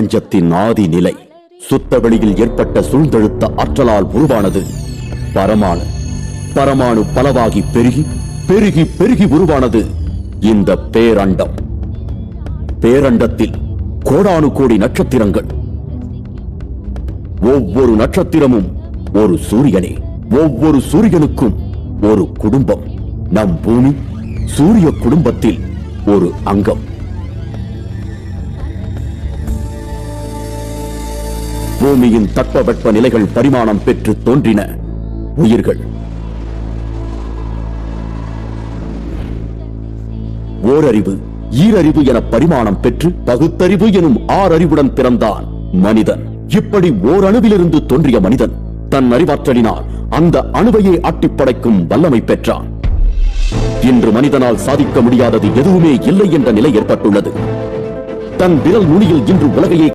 பிரபஞ்சத்தின் ஆதி நிலை சுத்த வெளியில் ஏற்பட்ட சூழ்ந்தெழுத்த ஆற்றலால் உருவானது பரமாணு. பரமாணு பலவாகி பெருகி பெருகி பெருகி உருவானது இந்த பேரண்டம். பேரண்டத்தில் கோடானு கோடி நட்சத்திரங்கள். ஒவ்வொரு நட்சத்திரமும் ஒரு சூரியனே. ஒவ்வொரு சூரியனுக்கும் ஒரு குடும்பம். நம் பூமி சூரிய குடும்பத்தில் ஒரு அங்கம். பூமியின் தட்பவெட்ப நிலைகள் பரிமாணம் பெற்று தோன்றின உயிர்கள். ஓரறிவு, ஈரறிவு என பரிமாணம் பெற்று பகுத்தறிவு எனும் ஆறறிவுடன் பிறந்தான் மனிதன். இப்படி ஓரணுவிலிருந்து தோன்றிய மனிதன் தன் அறிவாற்றலினால் அந்த அணுவையே ஆட்டிப்படைக்கும் வல்லமை பெற்றான். இன்று மனிதனால் சாதிக்க முடியாதது எதுவுமே இல்லை என்ற நிலை ஏற்பட்டுள்ளது. தன் விரல் நுனியில் இன்று உலகையே